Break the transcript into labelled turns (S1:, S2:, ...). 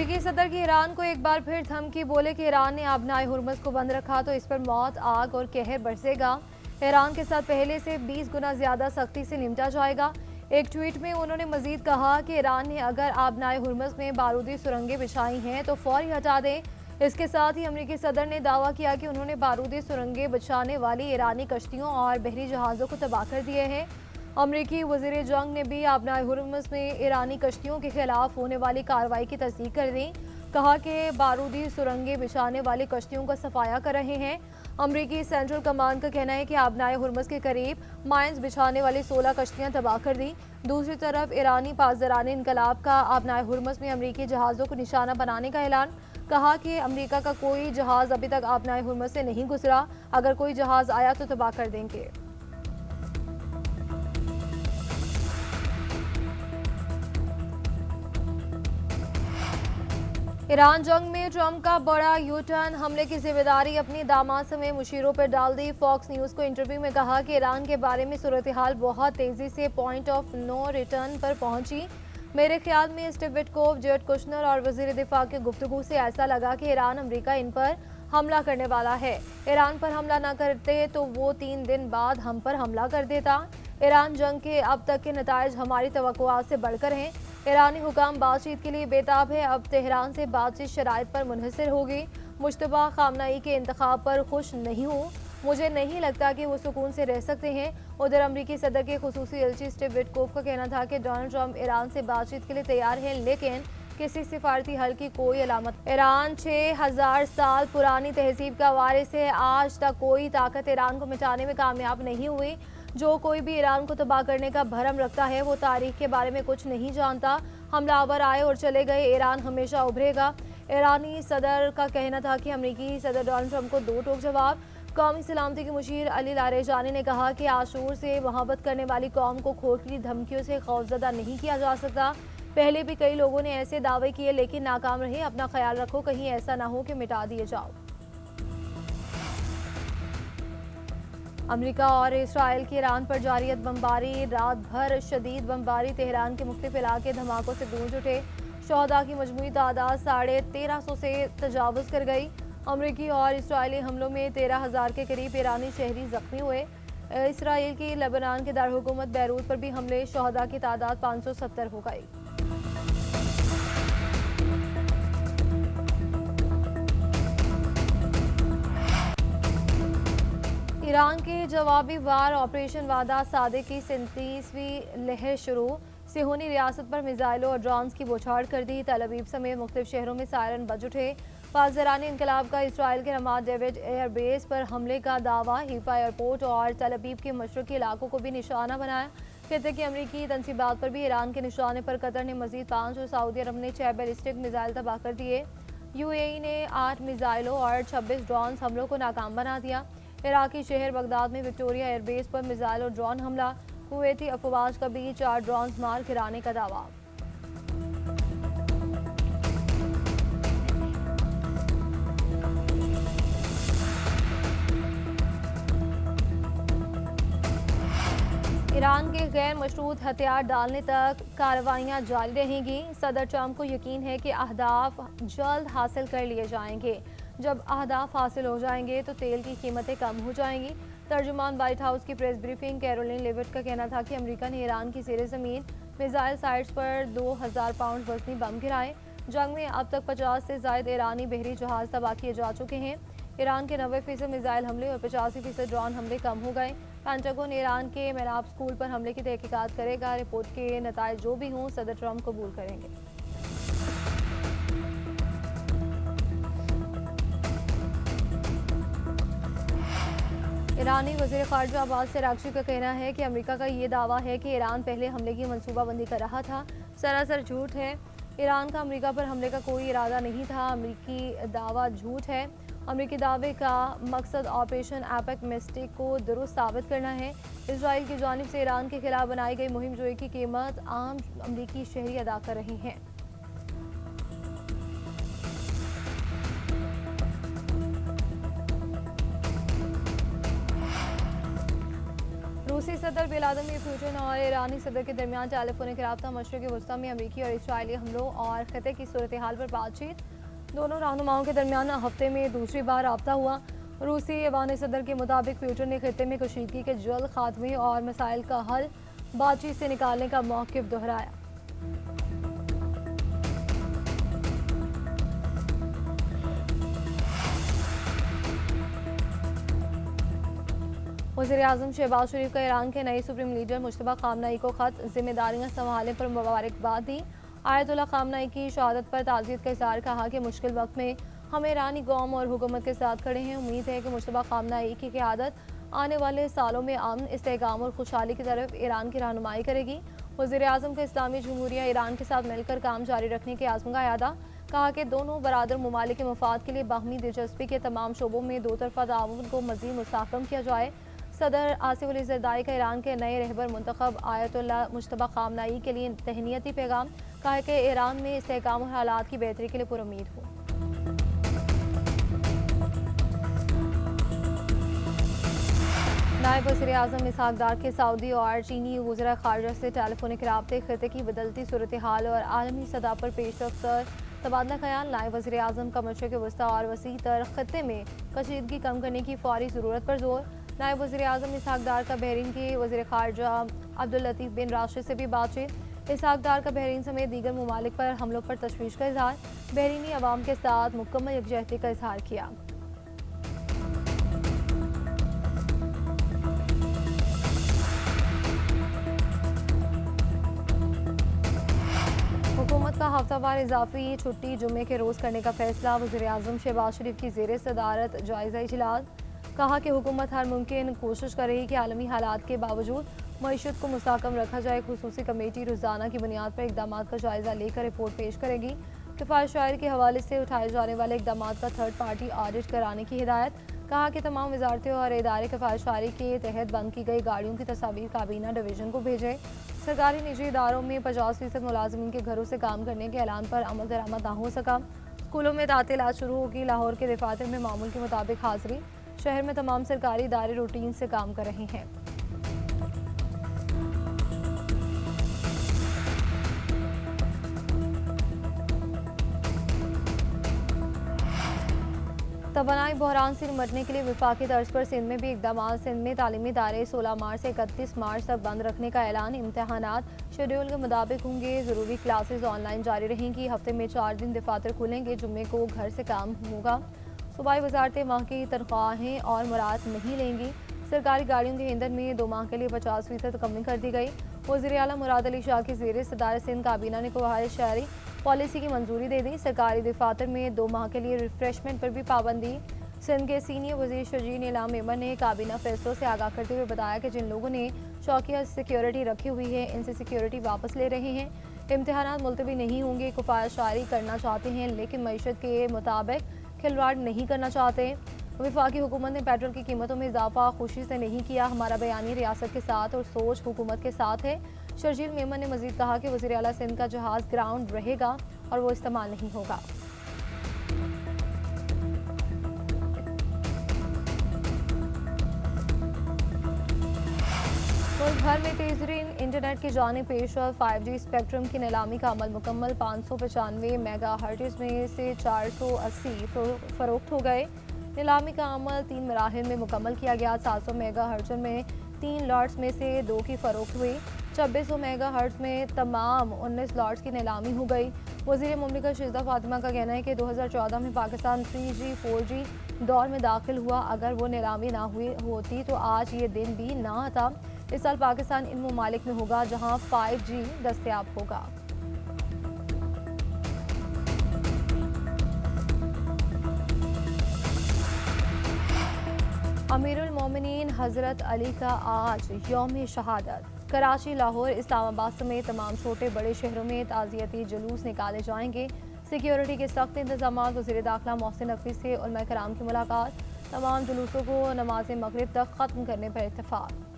S1: अमरीकी सदर की ईरान को एक बार फिर धमकी, बोले कि ईरान ने आबनाए हुर्मुज़ को बंद रखा तो इस पर मौत, आग और कहर बरसेगा। ईरान के साथ पहले से 20 गुना ज्यादा सख्ती से निपटा जाएगा। एक ट्वीट में उन्होंने मजीद कहा कि ईरान ने अगर आबनाए हुर्मुज़ में बारूदी सुरंगें बिछाई हैं तो फौरी हटा दें। इसके साथ ही अमरीकी सदर ने दावा किया कि उन्होंने बारूदी सुरंगें बिछाने वाली ईरानी कश्तियों और बहरी जहाज़ों को तबाह कर दिए हैं। अमरीकी वज़ीर जंग ने भी आबनाए हुर्मुज़ में ईरानी कश्तियों के खिलाफ होने वाली कार्रवाई की तस्दीक कर दी। कहा कि बारूदी सुरंगें बिछाने वाली कश्तियों का सफाया कर रहे हैं। अमरीकी सेंट्रल कमांड का कहना है कि आबनाए हुर्मुज़ के करीब माइंस बिछाने वाली 16 कश्तियां तबाह कर दी। दूसरी तरफ ईरानी पासदारान इनकलाब का आबनाए हुर्मुज़ में अमरीकी जहाज़ों को निशाना बनाने का ऐलान। कहा कि अमरीका का कोई जहाज़ अभी तक आबनाए हुर्मुज़ से नहीं गुजरा, अगर कोई जहाज़ आया तो तबाह कर देंगे। ईरान जंग में ट्रंप का बड़ा यू टर्न, हमले की जिम्मेदारी अपनी दामाद समेत मुशीरों पर डाल दी। फॉक्स न्यूज़ को इंटरव्यू में कहा कि ईरान के बारे में सूरत हाल बहुत तेज़ी से पॉइंट ऑफ नो रिटर्न पर पहुंची। मेरे ख्याल में स्टीव विटकोफ, जेरेड कुशनर और वजीर दिफा की गुफ्तगू से ऐसा लगा कि ईरान अमरीका इन पर हमला करने वाला है। ईरान पर हमला न करते तो वो 3 दिन बाद हम पर हमला कर देता। ईरान जंग के अब तक के नताइज हमारी तवक्कुआत से बढ़कर हैं। ईरानी हुकाम बातचीत के लिए बेताब है। अब तेहरान से बातचीत शराइत पर मुनहसर होगी। मुश्तबा खामनाई के इंतखाब पर खुश नहीं हूँ। मुझे नहीं लगता कि वो सुकून से रह सकते हैं। उधर अमरीकी सदर के खुसूसी एलची स्टीव विटकोफ का कहना था कि डोनाल्ड ट्रंप ईरान से बातचीत के लिए तैयार हैं, लेकिन किसी सिफारती हल की कोई अलामत। ईरान 6000 साल पुरानी तहजीब का वारिस है। आज तक कोई ताकत ईरान को मिटाने में कामयाब नहीं हुई। जो कोई भी ईरान को तबाह करने का भरम रखता है वो तारीख के बारे में कुछ नहीं जानता। हमलावर आए और चले गए, ईरान हमेशा उभरेगा। ईरानी सदर का कहना था कि अमरीकी सदर डोनाल्ड ट्रंप को दो टोक जवाब। कौमी सलामती के मुशीर अली लारेजानी ने कहा कि आशूर से मोहब्बत करने वाली कौम को खोखली धमकियों से खौफजदा नहीं किया जा सकता। पहले भी कई लोगों ने ऐसे दावे किए लेकिन नाकाम रहे। अपना ख्याल रखो, कहीं ऐसा ना हो कि मिटा दिए जाओ। अमेरिका और इसराइल की ईरान पर जारियत बमबारी, रात भर शदीद बमबारी, तेहरान के मुख्तलिफ इलाके धमाकों से गूंज उठे। शोहदा की मजमूई तादाद 1350 से तजावुज़ कर गई। अमरीकी और इसराइली हमलों में 13,000 के करीब ईरानी शहरी जख्मी हुए। इसराइल की लेबनान के दारहुकूमत बैरूत पर भी हमले, शोहदा की तादाद 570 हो गई। ईरान के जवाबी वार ऑपरेशन वादा सादे की 37वीं लहर शुरू। सिहोनी रियासत पर मिसाइलों और ड्रोन्स की बौछार कर दी। तल अवीव समेत मुख्तलिफ शहरों में सायरन बज उठे। पासदारानी इनकलाब का इसराइल के रमात डेविड एयरबेस पर हमले का दावा। हीफा एयरपोर्ट और तल अवीव के मशरकी इलाकों को भी निशाना बनाया। कहते कि अमरीकी तनसीबात पर भी ईरान के निशाने पर कतर ने मजीद 5 और सऊदी अरब ने 6 बैलिस्टिक मिसाइल तबाह कर दिए। यूएई ने 8 मिसाइलों और 26 ड्रोन हमलों को नाकाम बना दिया। इराकी शहर बगदाद में विक्टोरिया एयरबेस पर मिसाइल और ड्रोन हमला। कुवैती अफवाज का भी 4 ड्रोन मार गिराने का दावा। ईरान के गैर मशरूत हथियार डालने तक कार्रवाइयां जारी रहेंगी। सदर ट्रंप को यकीन है कि अहदाफ जल्द हासिल कर लिए जाएंगे। जब अहदाफ हासिल हो जाएंगे तो तेल की कीमतें कम हो जाएंगी। तर्जुमान व्हाइट हाउस की प्रेस ब्रीफिंग कैरोलिन लेविट का कहना था कि अमेरिका ने ईरान की ज़ेरे ज़मीन मिसाइल साइट्स पर 2000 पाउंड वजनी बम गिराए। जंग में अब तक 50 से ज़ायद ईरानी बहरी जहाज़ तबाह किए जा चुके हैं। ईरान के 90% मिसाइल हमले और 85% ड्रोन हमले कम हो गए। पेंटागन ईरान के मेनाब स्कूल पर हमले की तहकीकात करेगा। रिपोर्ट के नताइज जो भी हों सदर ट्रंप कबूल करेंगे। ईरानी वज़ीर ख़ारजा अब्बास अराग़ची का कहना है कि अमेरिका का ये दावा है कि ईरान पहले हमले की मनसूबाबंदी कर रहा था, सरासर झूठ है। ईरान का अमेरिका पर हमले का कोई इरादा नहीं था। अमेरिकी दावा झूठ है। अमेरिकी दावे का मकसद ऑपरेशन एपेक मिस्टिक को दुरुस्त साबित करना है। इसराइल की जानिब से ईरान के खिलाफ बनाई गई मुहिम जोई की कीमत आम अमेरिकी शहरी अदा कर रहे हैं। रूसी सदर व्लादिमीर पुतिन और ईरानी सदर के दरमियान टेलीफोनिक रब्ता, मशरक़ी वस्ती में अमरीकी और इसराइली हमलों और खत्े की सूरत हाल पर बातचीत। दोनों रहनुमाओं के दरमियान हफ्ते में दूसरी बार रब्ता हुआ। रूसी ऐवान सदर के मुताबिक पुतिन ने खत्े में कशीदगी के जल्द खात्मे और मसाइल का हल बातचीत से निकालने का मौक़िफ़ दोहराया। वज़ीर-ए-आज़म शहबाज शरीफ का ईरान के नए सुप्रीम लीडर मुश्तबा खामनई को ख़त, जिम्मेदारियां संभालने पर मुबारकबाद दी। आयतुल्ला खामनई की शहादत पर ताज़ियत का इज़हार, कहा कि मुश्किल वक्त में हम ईरानी कौम और हुकूमत के साथ खड़े हैं। उम्मीद है कि मुश्तबा खामनई की क़यादत आने वाले सालों में अमन, इस्तेहकाम और खुशहाली की तरफ ईरान की रहनुमाई करेगी। वज़ीर-ए-आज़म को इस्लामी जमहूरिया ईरान के साथ मिलकर काम जारी रखने के आज़म का यादा, कहा कि दोनों बरादर ममालिक के मफाद के लिए बाहमी दिलचस्पी के तमाम शोबों में दो तरफ़ा ताउन को मज़ीद मुस्तहकम किया जाए। सदर आसिफ अली ज़रदारी का ईरान के नए रहबर मुंतखब आयतुल्ला मुश्तबा खामनई के लिए तहनीती पैगाम, कहा कि ईरान में इस्तेहकाम और हालात की बेहतरी के लिए पुरुम्मीद हो। नायब वज़ीर-ए-आज़म इसहाक डार के सऊदी और चीनी वज़ीर ख़ारिजा से टेलीफोनिक राब्ते, खत्े की बदलती सूरत हाल और आलमी सतह पर पेशरफ्त तबादला ख्याल। नायब वज़ीर-ए-आज़म का मशरिक़ वस्ती और वसी तर खत्े में कशीदगी कम करने की फौरी ज़रूरत पर जोर। नायब वज़ीर-ए-आज़म इसहाक डार का बहरीन के वज़ीर ख़ारिजा अब्दुल लतीफ़ बिन राशिद से भी बातचीत। इसहाक डार का बहरीन समेत दीगर ममालिक पर हमलों पर तशवीश का इज़हार, बहरीनी अवाम के साथ मुकम्मल यकजहती का इज़हार किया। हुकूमत का हफ्तावार इजाफी छुट्टी जुम्मे के रोज़ करने का फैसला। वज़ीर-ए-आज़म शहबाज शरीफ की ज़ेर सदारत जायज़ा इजलास, कहा कि हुकूमत हर मुमकिन कोशिश करेगी कि आलमी हालात के बावजूद मईशत को मुस्तहकम रखा जाए। खुसूसी कमेटी रोज़ाना की बुनियाद पर इक़दाम का जायज़ा लेकर रिपोर्ट पेश करेगी। किफ़ायत शायर के हवाले से उठाए जाने वाले इक़दाम का थर्ड पार्टी ऑडिट कराने की हिदायत, कहा कि तमाम वजारतें और इदारे किफ़ायत शायरी के तहत बंद की गई गाड़ियों की तस्वीर काबीना डिवीज़न को भेजें। सरकारी निजी इदारों में 50% मुलाजमीन के घरों से काम करने के ऐलान पर अमल दरामद ना हो सका। स्कूलों में तातीलात शुरू होगी। लाहौर के दफातर में मामूल के मुताबिक हाजिरी। शहर में तमाम सरकारी इदारे रूटीन से काम कर रहे हैं। तवानाई बहरान से निपटने के लिए विफाकी तर्ज पर सिंध में भी इकदाम। सिंध में तालीमी इदारे 16 मार्च से 31 मार्च तक बंद रखने का ऐलान। इम्तहानात शेड्यूल के मुताबिक होंगे। ज़रूरी क्लासेज ऑनलाइन जारी रहेंगी। हफ्ते में 4 दिन दफातर खुलेंगे। जुम्मे को घर से काम होगा। सूबाई वजारतें माह की तनख्वाहें और मुराद नहीं लेंगी। सरकारी गाड़ियों के ईंधन में 2 माह के लिए 50% कमी कर दी गई। वज़ीर आला मुराद अली शाह की ज़ेर सदारत सिंध काबीना ने कोहाय शहरी पॉलिसी की मंजूरी दे दी। सरकारी दफातर में 2 माह के लिए रिफ्रेशमेंट पर भी पाबंदी। सिंध के सीनियर वज़ीर शजीन इलाम मेमन ने काबीना फैसलों से आगाह करते हुए बताया कि जिन लोगों ने चौकिया सिक्योरिटी रखी हुई है, इनसे सिक्योरिटी वापस ले रहे हैं। इम्तहानात मुलतवी नहीं होंगे। किफ़ायत शायरी करना चाहते हैं लेकिन मईशत के मुताबिक खिलवाड़ नहीं करना चाहते। वफाकी हुकूमत ने पेट्रोल की कीमतों में इजाफा खुशी से नहीं किया। हमारा बयानी रियासत के साथ और सोच हुकूमत के साथ है। शर्जील मेमन ने मजीद कहा कि वज़ीर आला सिंध का जहाज़ ग्राउंड रहेगा और वो इस्तेमाल नहीं होगा। मुल्क भर में तेज़रीन इंटरनेट की जानिब पेश 5G स्पेक्ट्रम की नीलामी का अमल मुकम्मल। 595 मेगा हर्ट्ज़ में से 480 फ़रोख्त हो गए। नीलामी का अमल 3 मराहिल में मुकम्मल किया गया। 700 मेगा हर्ट्ज़ में 3 लॉट्स में से 2 की फ़रोख्त हुई। 2600 मेगा हर्ट्ज़ में तमाम 19 लॉट्स की नीलामी हो गई। वज़ीर मुमलिकत शिज़ा फ़ातिमा का कहना है कि 2014 में पाकिस्तान 3G 4G दौर में दाखिल हुआ। अगर वो नीलामी ना हुई होती तो आज ये दिन भी ना आता। इस साल पाकिस्तान इन ममालिक में होगा जहां 5G दस्तयाब होगा। अमीरुल मोमिनीन हज़रत अली का आज यौम शहादत। कराची, लाहौर, इस्लामाबाद समेत तमाम छोटे बड़े शहरों में ताज़ियती जुलूस निकाले जाएंगे। सिक्योरिटी के सख्त इंतजाम। वज़ीर दाखिला मोहसिन नकवी से उलमा कराम की मुलाकात। तमाम जुलूसों को नमाज मगरिब तक ख़त्म करने पर इत्तफ़ाक़।